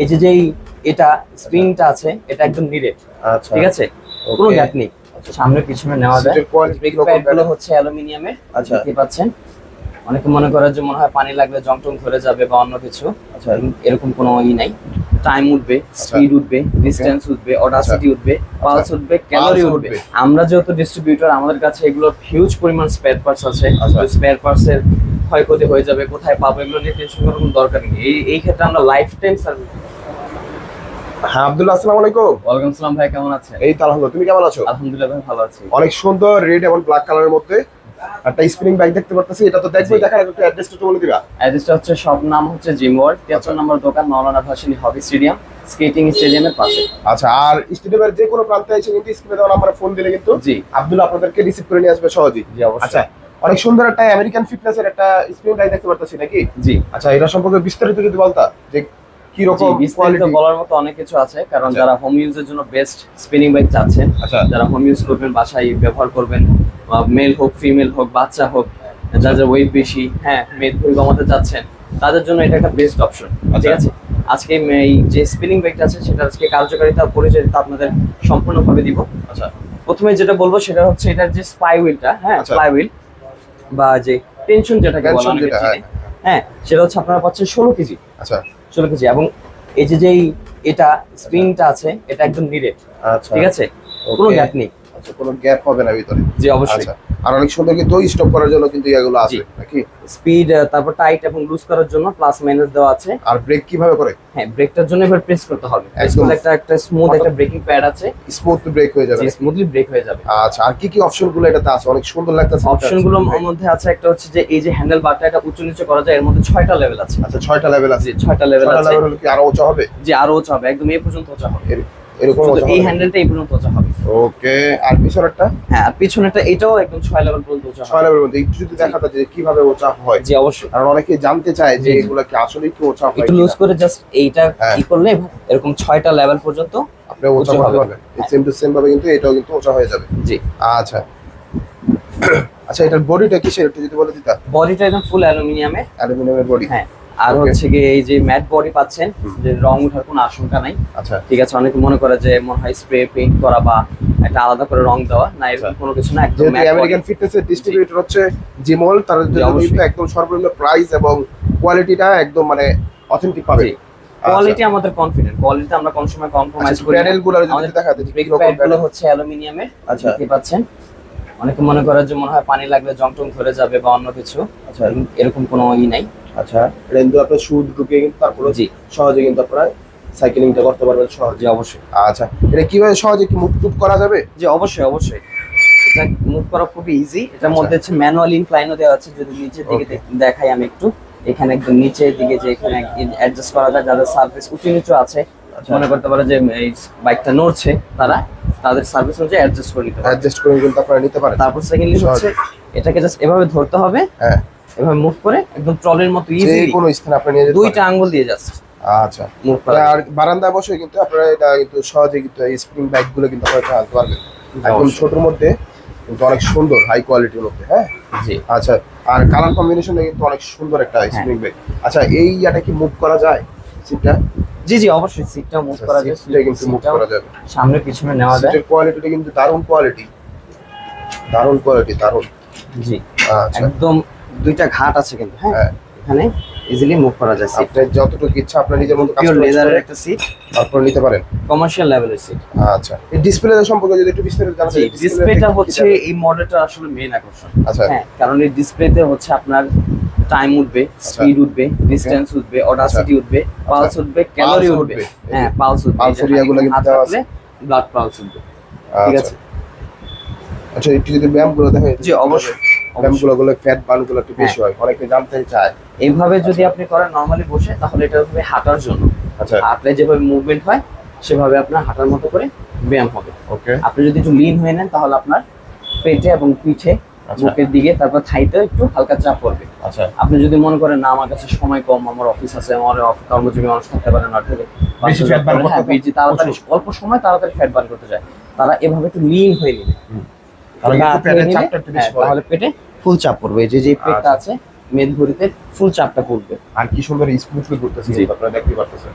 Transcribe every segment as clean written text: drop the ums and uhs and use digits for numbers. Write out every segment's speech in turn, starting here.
এই যে এটা স্প্রিংটা আছে এটা একদম নিরেট। আচ্ছা ঠিক আছে, কোনো গ্যাপ নেই। সামনে পিছনে নেওয়া যায়। ব্রেক প্যাডগুলো হচ্ছে অ্যালুমিনিয়ামের। আচ্ছা দেখতে পাচ্ছেন, অনেকে মনে করে যে মনে হয় পানি লাগলে জং টং ধরে যাবে বা অন্য কিছু। আচ্ছা এরকম কোনো নাই। টাইম উঠবে, স্পিড উঠবে, ডিসটেন্স উঠবে, অডাসিটি উঠবে, পালস উঠবে, ক্যালোরি উঠবে। আমরা যেহেতু ডিস্ট্রিবিউটর, আমাদের কাছে এগুলোর হিউজ পরিমাণ স্পেয়ার পার্টস আছে। স্পেয়ার পার্টসের ক্ষয়ক্ষতি হয়ে যাবে, কোথায় পাবো এগুলো নিয়ে টেনশন করার কোনো দরকার নেই। এই ক্ষেত্রে আমরা লাইফ টাইম সার্ভিস। হ্যাঁ আব্দুল্লাহ, আসসালামু আলাইকুম। ওয়ালাইকুম আসসালাম ভাই, কেমন আছেন? এই তো আলহামদুলিল্লাহ, তুমি কেমন আছো? আলহামদুলিল্লাহ ভাই, ভালো আছি। অনেক সুন্দর রেড এবং ব্ল্যাক কালারের মধ্যে একটা স্পিনিং বাইক দেখতে পারতেছি। এটা তো দেখবো, দেখার আগে একটু অ্যাড্রেসটা একটু বলে দিবা। অ্যাড্রেসটা হচ্ছে, সব নাম হচ্ছে জিম ওয়ার্ল্ড, 73 নম্বর দোকান, মাওলানা ভাসানী হকি স্টেডিয়াম, স্কেটিং স্টেডিয়ামের পাশে। আচ্ছা, আর স্টেডিয়ামের যে কোনো প্রান্তে এসে কিন্তু স্ক্রিনে দেওয়া নাম্বারে ফোন দিলে কিন্তু জি আব্দুল্লাহ আপনাদেরকে রিসিভ করে নিয়ে আসবে সহজেই। জি অবশ্যই। আচ্ছা, অনেক সুন্দর একটা আমেরিকান ফিটনেসের একটা স্পিনিং বাইক দেখতে পারতেছি নাকি? জি। আচ্ছা, এটা সম্পর্কে বিস্তারিত যদি বলতা যে কি রকম বিস্তারিত বলার মতো অনেক কিছু আছে, কারণ যারা হোম ইউজের জন্য বেস্ট স্পিনিং বাইক চাচ্ছেন, আচ্ছা যারা হোম ইউজ করবেন, বাসায় ব্যবহার করবেন, মেল হোক ফিমেল হোক বাচ্চা হোক, যাদের ওয়েট বেশি, হ্যাঁ মেদভুঁড়ি কমাতে চাচ্ছেন, তাদের জন্য এটা একটা বেস্ট অপশন। ঠিক আছে, আজকে এই যে স্পিনিং বাইকটা আছে সেটা আজকে কার্যকারিতা পরিচয়টা আপনাদের সম্পূর্ণভাবে দিব। আচ্ছা, প্রথমে যেটা বলবো সেটা হচ্ছে এটার যে স্পাই হুইলটা, হ্যাঁ স্পাই হুইল বা যে টেনশন যেটাকে বলা হয়, হ্যাঁ সেটা হচ্ছে আপনারা পাচ্ছেন 16 কেজি। আচ্ছা 16 কেজি। এবং এই যে এটা স্প্রিংটা আছে এটা একদম নিরেট। আচ্ছা, ঠিক আছে, কোনো গ্যাপ নেই। আচ্ছা, কোনো গ্যাপ হবে না ভিতরে? জি অবশ্যই। আচ্ছা, আর অনেক সুন্দর কিন্তু স্টপ করার জন্য কিন্তু এগুলো আছে নাকি? স্পিড, তারপর টাইট এবং লুজ করার জন্য প্লাস মাইনাস দেওয়া আছে। আর ব্রেক কিভাবে করে? হ্যাঁ, ব্রেকটার জন্য এবার প্রেস করতে হবে। একদম একটা স্মুথ একটা ব্রেকিং প্যাড আছে, স্মুথ ব্রেক হয়ে যাবে, স্মুথলি ব্রেক হয়ে যাবে। আচ্ছা, আর কি কি অপশন গুলো এটাতে আছে? অনেক সুন্দর লাগতেছে। অপশন গুলোর মধ্যে আছে একটা হচ্ছে যে এই যে হ্যান্ডেল বারটা এটা উঁচু নিচু করা যায়, এর মধ্যে 6টা লেভেল আছে। আচ্ছা, 6টা লেভেল আছে। 6টা লেভেল আছে। লেভেল কি আরো উঁচু হবে? জি আরো উঁচু হবে, একদম এই পর্যন্ত উঁচু হবে। এরকম এই হ্যান্ডেলটা এই পর্যন্ত উঁচু হবে। ওকে, আর পিছনেরটা? হ্যাঁ, আর পিছনেরটা এটাও একদম 6 লেভেল পর্যন্ত উঁচু হবে। 6 লেভেল মধ্যে একটু যদি দেখাতে যে কিভাবে উঁচু হয়। জি অবশ্যই, কারণ অনেকে জানতে চায় যে এগুলো কি আসলে কি উঁচু হয়। একটু লুজ করে জাস্ট এইটা কি করলে এরকম 6টা লেভেল পর্যন্ত আপনি উঁচু করতে পারবেন। সেম টু সেম ভাবে কিন্তু এটাও কিন্তু উঁচু হয়ে যাবে। জি। আচ্ছা আচ্ছা, এটার বডিটা কিসের একটু যদি বলে দিতা। বডিটা একদম ফুল অ্যালুমিনিয়ামের। অ্যালুমিনিয়ামের বডি। হ্যাঁ, আর হচ্ছে গিয়ে এই যে ম্যাট বডি পাচ্ছেন, যে রং ওঠার কোনো আশঙ্কা নাই। আচ্ছা ঠিক আছে, অনেকে মনে করে যে মনে হয় স্প্রে পেইন্ট করা বা একটা আলাদা করে রং দেওয়া, না এরকম কোনো কিছু না। একদম ম্যাট। আমেরিকান ফিটনেসের ডিস্ট্রিবিউটর হচ্ছে জিমল, তার জন্য কিন্তু একদম সর্বনিম্ন প্রাইস এবং কোয়ালিটিটা একদম মানে অথেন্টিক পাবে। কোয়ালিটি আমাদের কনফিডেন্ট, কোয়ালিটি আমরা কোন সময় কম্প্রোমাইজ করি না। প্যানেলগুলো যদি দেখাতে, ব্রেক প্যাডগুলো হচ্ছে অ্যালুমিনিয়ামের। আচ্ছা, দেখতে পাচ্ছেন, অনেকে মনে করে যে মনে হয় পানি লাগলে জং টং ধরে যাবে বা অন্য কিছু। আচ্ছা এরকম কোনো নাই। আচ্ছা, এটা কিন্তু আপনি শু ঢুকিয়ে কিন্তু তারপরে জি সহজে কিন্তু আপনারা সাইকেলিংটা করতে পারবেন সহজে। অবশ্যই। আচ্ছা, এটা কিভাবে সহজে কি মুভ টুভ করা যাবে? জি অবশ্যই অবশ্যই, এটা মুভ করা খুব ইজি। এটার মধ্যে হচ্ছে ম্যানুয়াল ইনক্লাইনও দেওয়া আছে। যদি নিচের দিকে দেখাই আমি একটু, এখানে একদম নিচের দিকে যে এখানে অ্যাডজাস্ট করা যায়, যাদের সার্ভিস উঁচু নিচু আছে, মনে করতে পারে যে এই বাইকটা নড়ছে, তাদের সার্ভিস অনুযায়ী অ্যাডজাস্ট করে নিতে পারে। অ্যাডজাস্ট করে কিন্তু আপনারা নিতে পারেন। তারপর সেকেন্ডলি হচ্ছে এটাকে জাস্ট এভাবে ধরতে হবে। হ্যাঁ, এভাবে মুভ করে একদম ট্রলির মতো ইজি যে কোনো স্থানে আপনি নিয়ে যেতে দুইটা আঙ্গুল দিয়ে জাস্ট আচ্ছা মুভ করা। আর বারান্দায় বসে কিন্তু আপনারা এটা কিন্তু সহজে কিন্তু এই স্প্রিং বাইক গুলো কিন্তু আপনারা চালাতে পারবেন। একদম ছোটর মধ্যে কিন্তু অনেক সুন্দর, হাই কোয়ালিটির মধ্যে। হ্যাঁ জি। আচ্ছা, আর কালার কম্বিনেশনটা কিন্তু অনেক সুন্দর একটা স্প্রিং বাইক। আচ্ছা, এই ইয়াটা কি মুভ করা যায় সিটটা? জি জি অবশ্যই, সিটটাও মুভ করা যায়। সিটটা কিন্তু মুভ করা যাবে, সামনে পিছনে নেওয়া যায়। সিটের কোয়ালিটিটা কিন্তু দারুণ কোয়ালিটি, দারুণ কোয়ালিটি, দারুণ। জি আচ্ছা, একদম দুইটা ঘাট আছে কিন্তু। হ্যাঁ, এখানে ইজিলি মুভ করা যায়। সিট আপনার যতটুকু ইচ্ছা আপনার নিজের মতো পিওর লেদারের একটা সিট, তারপর নিতে পারেন। কমার্শিয়াল লেভেলের সিট। আচ্ছা, এই ডিসপ্লে সম্পর্কে যদি একটু বিস্তারিত জানাতে। ডিসপ্লেটা হচ্ছে এই মডেলটা আসলে মেইন আকর্ষণ। আচ্ছা হ্যাঁ, কারণ এই ডিসপ্লেতে হচ্ছে আপনার টাইম উঠবে, স্পিড উঠবে, ডিসটেন্স উঠবে, অডাসিটি উঠবে, পালস উঠবে, ক্যালোরি উঠবে। হ্যাঁ, পালস উঠবে, পালসের ইয়াগুলো কিন্তু দেওয়া আছে, ব্লাড পালস উঠবে। ঠিক আছে। আচ্ছা, একটু যদি ব্যায়ামগুলো দেখা যায়। জি অবশ্যই, ব্যায়ামগুলো ফ্যাট বার্নগুলো একটু বেশি হয়, অনেকে জানতে চায়। এইভাবে যদি আপনি করেন নরমালি বসে, তাহলে এটা হবে হাঁটার জন্য। আচ্ছা, হাঁটলে যেভাবে মুভমেন্ট হয় সেভাবে আপনার হাঁটার মতো করে ব্যায়াম হবে। ওকে। আপনি যদি একটু লিন হয়ে নেন তাহলে আপনার পেটে এবং পিঠে, বুকের দিকে, তারপর থাইতে একটু হালকা চাপ পড়বে। আচ্ছা, আপনি যদি মনে করেন না আমার কাছে সময় কম, আমার অফিস আছে, আমার কর্মজীবী মানুষ থাকতে পারে না, বেশি ফ্যাট বার্ন করতে বেশি তাড়াতাড়ি অল্প সময় তাড়াতাড়ি ফ্যাট বার্ন করতে চায়, তারা এভাবে একটু লিন হয়ে নেবে। তাহলে পেটে ফুল চাপ পড়বে। যে পেটটা আছে মেদভুঁড়িতে ফুল চাপটা পড়বে। আর কি সুন্দর স্মুথলি ঘুরতেছে আপনারা দেখতে পাচ্ছেন।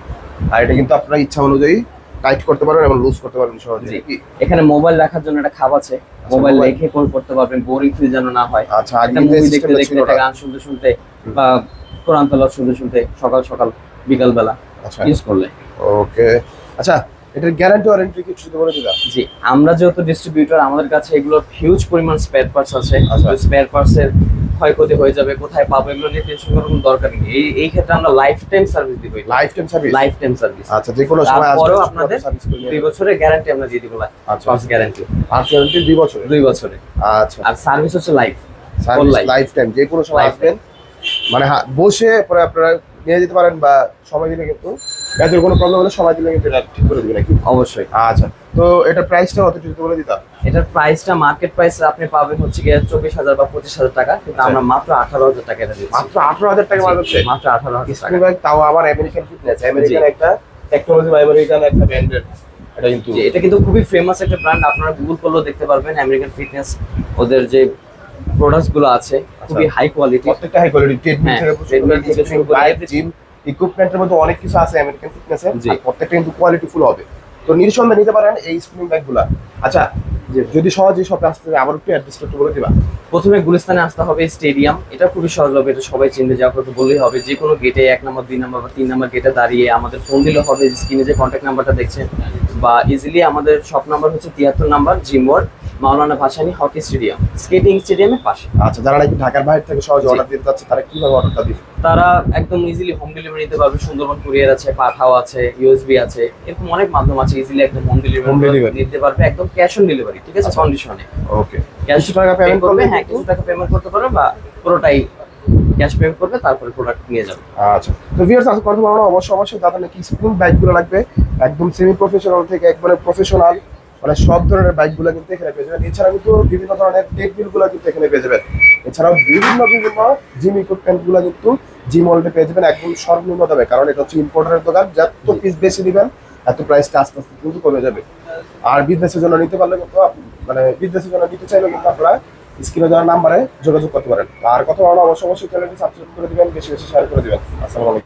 আর এটা কিন্তু আপনারা ইচ্ছা অনুযায়ী টাইট করতে পারবেন এবং লুজ করতে পারবেন সহজে জি। কি? এখানে মোবাইল রাখার জন্য একটা খাপ আছে, মোবাইল মোবাইল। রেখে কল করতে পারবেন, বোরিং ফিল যেন না হয়। আচ্ছা, আগে একটা কিন্তু এই মুভি দেখতে সিস্টেমটা দেখতে, ছিল একটা না। গান শুনতে শুনতে বা কোরআন তেলাওয়াত শুনতে শুনতে সকাল সকাল বিকাল বেলা আচ্ছা, ইউজ করলে। ওকে। আচ্ছা, এটার গ্যারান্টি ওয়ারেন্টি কিছু যদি বলে দিবা? জি, আমরা যেহেতু ডিস্ট্রিবিউটর, আমাদের কাছে এগুলোর হিউজ পরিমাণ স্পেয়ার পার্টস আছে। আচ্ছা। স্পেয়ার পার্টসের ক্ষয়ক্ষতি হয়ে যাবে, কোথায় পাবো, এগুলো নিয়ে টেনশন করার কোনো দরকার নেই। এই ক্ষেত্রে আমরা লাইফ টাইম সার্ভিস দিব। Life time service? Life time service. আচ্ছা, যে কোনো সময় আসবে তারপরেও আপনাদের সার্ভিস করে 2 বছরের গ্যারান্টি আমরা দিয়ে দিব। আচ্ছা, ফার্স্ট গ্যারান্টি আর গ্যারান্টি 2 বছর? 2 বছরে। আচ্ছা, আর সার্ভিস হচ্ছে life, service life। Life time, যে কোনো সময় Life আসবেন, মানে বসে পরে আপনারা নিয়ে যেতে পারেন, বা সময় দিলে কিন্তু ব্যাটারির কোনো প্রবলেম হলে সময় দিলে কিন্তু এটা ঠিক করে দিবে নাকি? অবশ্যই। আচ্ছা, তো এটার প্রাইসটা কত যদি বলে দিতা? এটার প্রাইসটা মার্কেট প্রাইস আপনি পাবেন হচ্ছে গিয়ে 24,000 বা 25,000 টাকা, কিন্তু আচ্ছা। আমরা মাত্র 18,000 টাকা এটা দিচ্ছি। মাত্র 18,000 টাকা মাত্র হচ্ছে? মাত্র 18,000 টাকা। স্ক্রিন ব্যাগ, তাও আবার আমেরিকান ফিটনেস, আমেরিকান একটা টেকনোলজি বা আমেরিকান একটা ব্র্যান্ডের এটা কিন্তু। জি, এটা কিন্তু খুবই ফেমাস একটা ব্র্যান্ড, আপনারা গুগল করলেও দেখতে পারবেন। আমেরিকান ফিটনেস, ওদের যে প্রোডাক্টস গুলো আছে খুবই হাই কোয়ালিটি। প্রত্যেকটা হাই কোয়ালিটি, ট্রেডমিল হ্যাঁ, থেকে treadmill থেকে শুরু করে লাইভ জিম ইকুইপমেন্টের মধ্যে অনেক কিছু আছে আমেরিকান ফিটনেসে, জি। প্রত্যেকটা কিন্তু কোয়ালিটিফুল হবে। তো নিঃসন্দেহে নিতে পারেন এই স্প্রিং ব্যাগগুলা। আচ্ছা, যদি সহজে শপে আসতে চাই, আবার একটু অ্যাড্রেস একটু বলে দিবা? প্রথমে গুলিস্তানে আসতে হবে, স্টেডিয়াম, এটা খুবই সহজ হবে, এটা সবাই চিনবে। যা করতে বললেই হবে, যে কোনো গেটে 1 নম্বর 2 নম্বর বা 3 নম্বর গেটে দাঁড়িয়ে আমাদের ফোন দিলে হবে। স্ক্রিনে যে কন্ট্যাক্ট নাম্বারটা দেখছেন, বা ইজিলি আমাদের শপ নাম্বার হচ্ছে 73 নাম্বার, জিম ওয়ার্ড, মাওলানা ভাসানী হকি স্টেডিয়াম, স্কেটিং স্টেডিয়ামের পাশে। আচ্ছা, যারা নাকি ঢাকার বাইরে থেকে সহজে জি। অর্ডার দিতে চাচ্ছে, তারা কিভাবে অর্ডারটা দিবে? তারা একদম ইজিলি হোম ডেলিভারি নিতে পারবে। সুন্দরবন কুরিয়ার আছে, পাঠাও আছে, ইউএসবি আছে, এরকম অনেক মাধ্যম আছে। ইজিলি একদম হোম Home ডেলিভারি delivery। নিতে পারবে, একদম ক্যাশ অন ডেলিভারি, ঠিক আছে, আচ্ছা। কন্ডিশনে। ওকে, ক্যাশ কিছু টাকা পেমেন্ট করবে? হ্যাঁ, কিছু টাকা পেমেন্ট করতে পারবে, বা পুরোটাই ক্যাশ পেমেন্ট করবে, তারপরে প্রোডাক্ট নিয়ে যাবে। আচ্ছা, তো ভিউয়ার্স, আজকে কথা বলবো অবশ্যই যাদের নাকি স্প্রিং বাইকগুলো লাগবে, একদম সেমি প্রফেশনাল থেকে একবারে প্রফেশনাল, মানে সব ধরনের বাইকগুলো কিন্তু এখানে পেয়ে যাবেন। এছাড়া কিন্তু বিভিন্ন ধরনের ট্রেডমিলগুলো কিন্তু এখানে পেয়ে যাবেন। এছাড়াও বিভিন্ন জিম ইকুইপমেন্টগুলো কিন্তু জিম ওয়ার্ল্ডে পেয়ে যাবেন একদম সর্বনিম্ন দামে, কারণ এটা হচ্ছে ইম্পোর্টারের দোকান। যত পিস বেশি দিবেন এত প্রাইসটা আস্তে আস্তে কিন্তু কমে যাবে। আর বিজনেসের জন্য নিতে পারলে কিন্তু মানে বিজনেসের জন্য নিতে চাইলে কিন্তু আপনারা স্ক্রিনে দেওয়া নাম্বারে যোগাযোগ করতে পারেন। আর কথা বলা অবশ্যই চ্যানেলটি সাবস্ক্রাইব করে দিবেন, বেশি বেশি শেয়ার করে দিবেন। আসসালামু আলাইকুম।